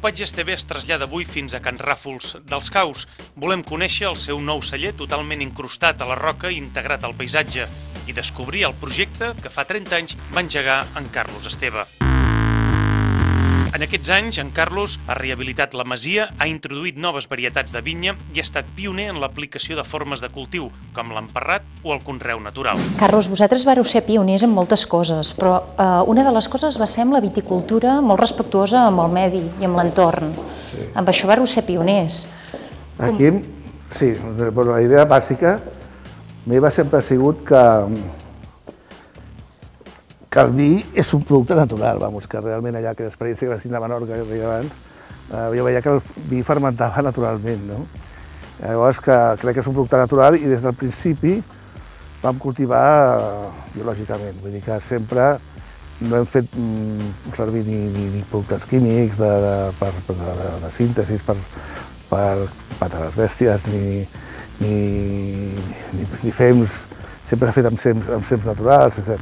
Patges TV es trasllada avui fins a Can Ràfols dels Caus. Volem conèixer el seu nou celler totalment incrustat a la roca i integrat al paisatge i descobrir el projecte que fa 30 anys va engegar en Carlos Esteve. En aquests anys, en Carlos ha rehabilitat la masia, ha introduït noves varietats de vinya i ha estat pioner en l'aplicació de formes de cultiu, com l'emparrat o el conreu natural. Carlos, vosaltres vareu ser pioners en moltes coses, però una de les coses va ser amb la viticultura molt respectuosa amb el medi i amb l'entorn. Sí. Amb això vareu ser pioners. Aquí, sí, la idea bàsica meva sempre ha sigut que el vi és un producte natural, que realment allà, que l'experiència que vaig tenir a Menorca, que deia abans, jo veia que el vi fermentava naturalment, no? Llavors, crec que és un producte natural i des del principi vam cultivar biològicament, vull dir que sempre no hem fet servir ni productes químics de síntesi per matar les bèsties, ni fems, sempre s'ha fet amb fems naturals, etc.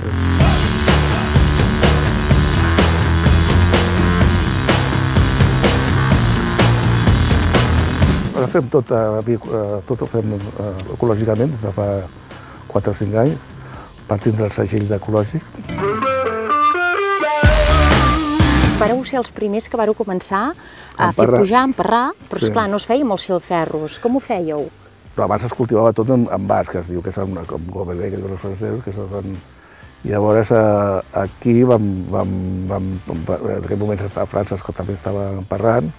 Fem tot ho fem ecològicament des de fa 4 o 5 anys, partint del segell d'ecològic. Vareu ser els primers que vareu començar a fer pujar, a emparrar, però esclar, no es feia amb els filferros. Com ho fèieu? Però abans es cultivava tot en bas, que es diu, que és com gobeler, que diuen els francesos, que són... I llavors aquí en aquell moment a França també estava emparrant,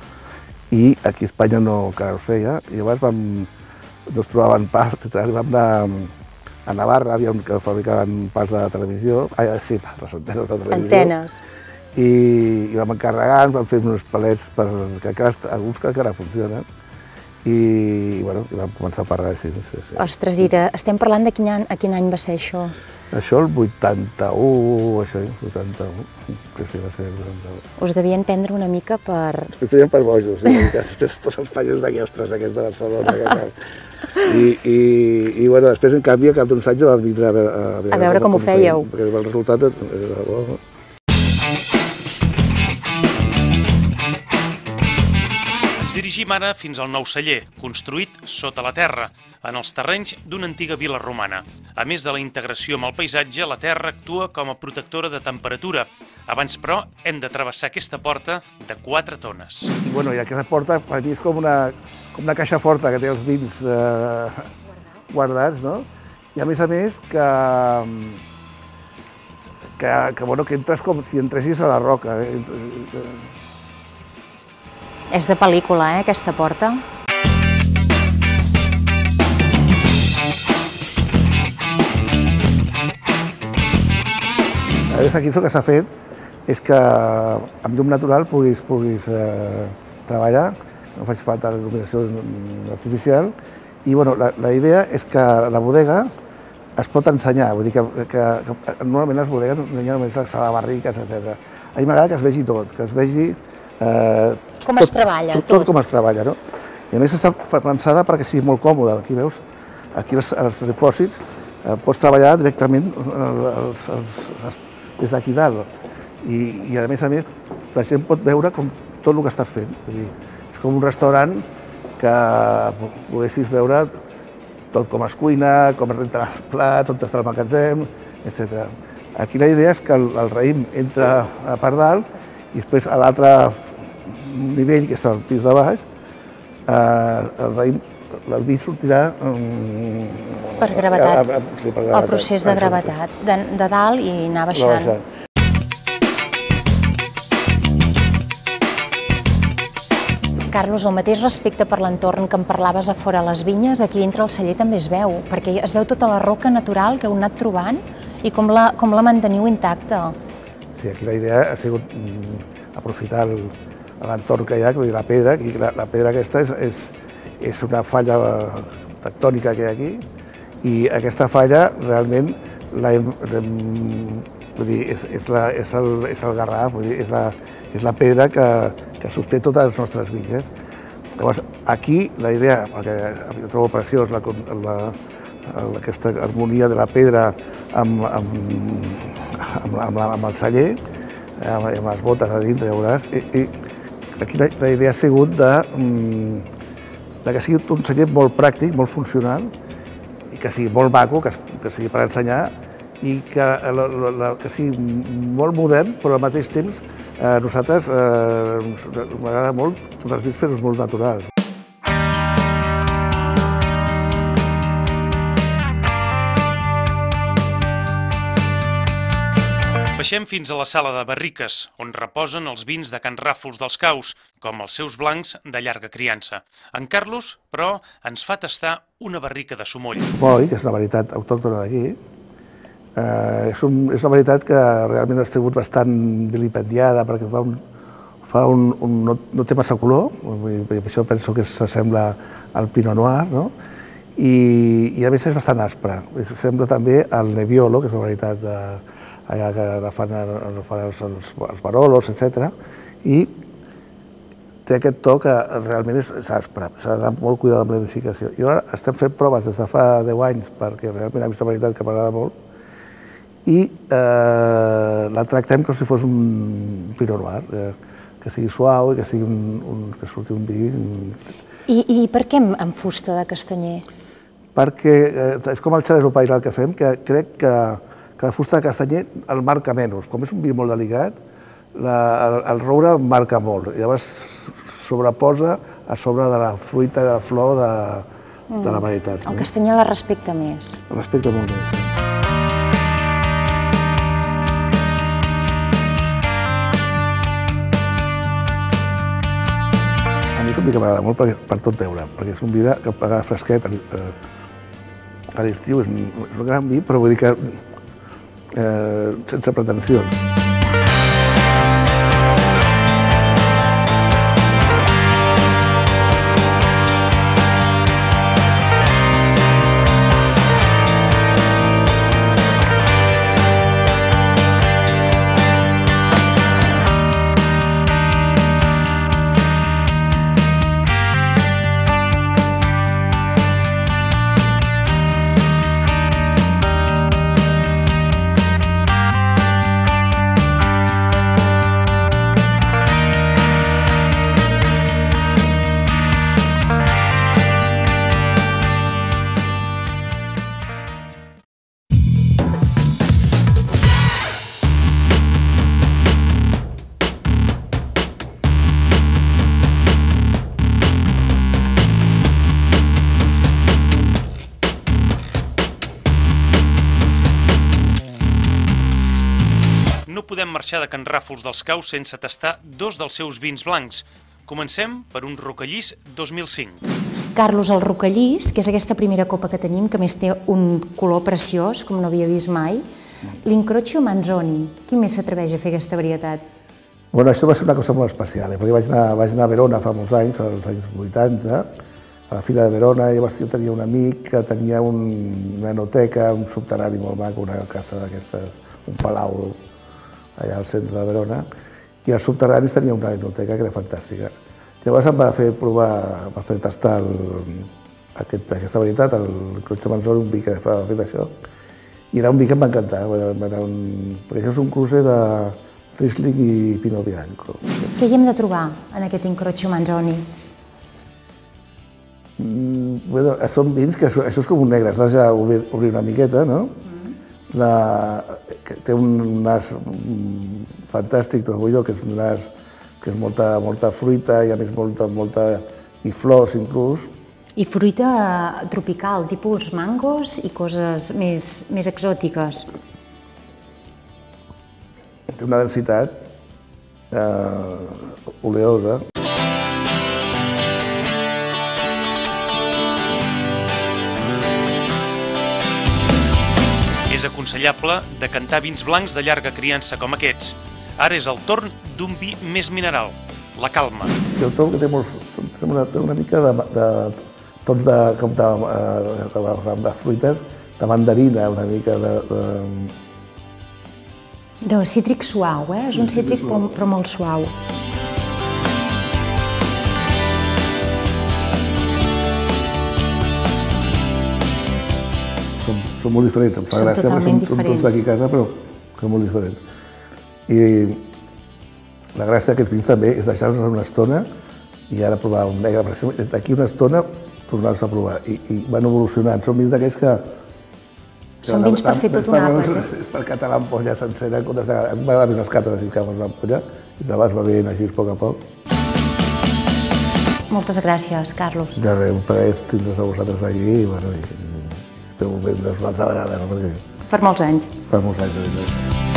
i aquí a Espanya no encara es feia, i llavors no es trobaven pals, vam anar a Navarra, que fabricaven pals de televisió, sí, les antenes de televisió. Antenes. I vam encarregar, vam fer uns palets, alguns que encara funcionen, i vam començar a parlar així. Ostres, i estem parlant de quin any va ser això? Això el 81, això, 81, que sí, va ser el 81. Us devien prendre una mica per... Ens feien per bojos, sí, tots els pallos d'aquí, ostres, aquests de Barcelona, I després, en canvi, al cap d'uns anys vam vindre a veure com ho fèieu. Perquè el resultat era bo. Dirigim ara fins al nou celler, construït sota la terra, en els terrenys d'una antiga vila romana. A més de la integració amb el paisatge, la terra actua com a protectora de temperatura. Abans, però, hem de travessar aquesta porta de 4 tones. I aquesta porta, per mi, és com una caixa forta que té els vins guardats, no? I, a més, que entres com si entressis a la roca. És de pel·lícula, aquesta porta. Aquí el que s'ha fet és que amb llum natural puguis treballar, no faci falta il·luminació artificial, i la idea és que la bodega es pot ensenyar, vull dir que normalment les bodegues no hi ha només salabarriques, etc. A mi m'agrada que es vegi tot, que es vegi com es treballa, tot. Tot com es treballa, no? I a més està pensada perquè sigui molt còmode. Aquí veus, aquí els dipòsits pots treballar directament des d'aquí dalt. I a més, la gent pot veure tot el que estàs fent. És com un restaurant que poguessis veure tot com es cuina, com es renten els plats, on està el magatzem, etc. Aquí la idea és que el raïm entra per dalt i després a l'altre nivell, que és el pis de baix, el vi sortirà... Per gravetat, el procés de gravetat, de dalt i anar baixant. Carlos, el mateix respecte per l'entorn que em parlaves a fora les vinyes, aquí dintre el celler també es veu, perquè es veu tota la roca natural que heu anat trobant i com la manteniu intacta. Sí, aquí la idea ha sigut aprofitar l'entorn que hi ha, la pedra, i la pedra aquesta és una falla tectònica que hi ha aquí, i aquesta falla realment és el garraf, és la pedra que sosté totes les nostres vinyes. Llavors, aquí la idea, perquè jo trobo preciós aquesta harmonia de la pedra amb el celler, amb les botes a dintre, ja veuràs, aquí la idea ha sigut de que sigui un celler molt pràctic, molt funcional, i que sigui molt maco, que sigui per ensenyar, i que sigui molt modern, però al mateix temps a nosaltres m'agrada molt els vins fer-los molt naturals. Baixem fins a la sala de barriques, on reposen els vins de Can Ràfols dels Caus, com els seus blancs de llarga criança. En Carlos, però, ens fa tastar una barrica de Somoll. Somoll, que és una varietat autòctona d'aquí, és una varietat que realment ha estat bastant vilipendiada perquè no té massa color, per això penso que s'assembla al Pinot Noir, no? I a més és bastant aspre. Sembla també al Nebbiolo, que és una varietat allà que fan els Barolos, etc. I té aquest to que realment és aspre, s'ha d'anar molt cuidado amb la vinificació. I ara estem fent proves des de fa 10 anys perquè realment ha vist una varietat que m'agrada molt i la tractem com si fos un Pinot Noir, que sigui suau i que surti un vi. I per què amb fusta de castanyer? Perquè és com el Xalero Pairal que fem, que crec que la fusta de castanyer el marca menys. Com és un vi molt delicat, el roure marca molt. I llavors sobreposa a sobre de la fruita i de la flor de la varietat. El castanyer la respecta més. La respecta molt més. A mi és un vi que m'agrada molt per tot veure, perquè és un vi que agrada fresquet. A l'estiu és un gran vi, però vull dir que sense pretensions. No podem marxar de Can Ràfols dels Caus sense tastar dos dels seus vins blancs. Comencem per un Rocallís 2005. Carlos, el Rocallís, que és aquesta primera copa que tenim, que a més té un color preciós, com no havia vist mai, l'Incrocio Manzoni. Qui més s'atreveix a fer aquesta varietat? Bueno, això va ser una cosa molt especial, perquè vaig anar a Verona fa molts anys, als anys 80, a la Fira de Verona, i llavors jo tenia un amic que tenia una enoteca, un subterrani molt maco, una casa d'aquestes, un palau allà al centre de Verona, i als subterranis tenia una enoteca que era fantàstica. Llavors em va fer tastar aquesta varietat, el Croce Manzoni, un vi que fa fet això, i era un vi que em va encantar, perquè això és un cruce de Riesling i Pinot Bianco. Què hi hem de trobar en aquest Incrocio Manzoni? Són vins que això és com un negre, has de obrir una miqueta, no? Té un nas fantàstic, trobo jo, que és un nas que és molta fruita i a més i flors inclús. I fruita tropical, tipus mangos i coses més exòtiques. Té una densitat oleosa. És aconsellable decantar vins blancs de llarga criança com aquests. Ara és el torn d'un vi més mineral, la Calma. Jo trobo que té una mica de tons de fruites, de mandarina, una mica de cítric suau, eh? És un cítric però molt suau. Són molt diferents, em fa gràcia, són tots d'aquí a casa, però són molt diferents. I La gràcia d'aquests vins també és deixar-los una estona i ara provar un negre, d'aquí una estona tornar-los a provar i van evolucionant. Són vins d'aquells que... Són vins per fer tot un àpat. És per catar l'ampolla sencera, en comptes de... A mi m'agrada més les cates, així que agafes l'ampolla i te la vas bevent així a poc a poc. Moltes gràcies, Carlos. De res, un plaer tindre's a vosaltres aquí i espero vendre's una altra vegada, no? Per molts anys. Per molts anys, de veritat.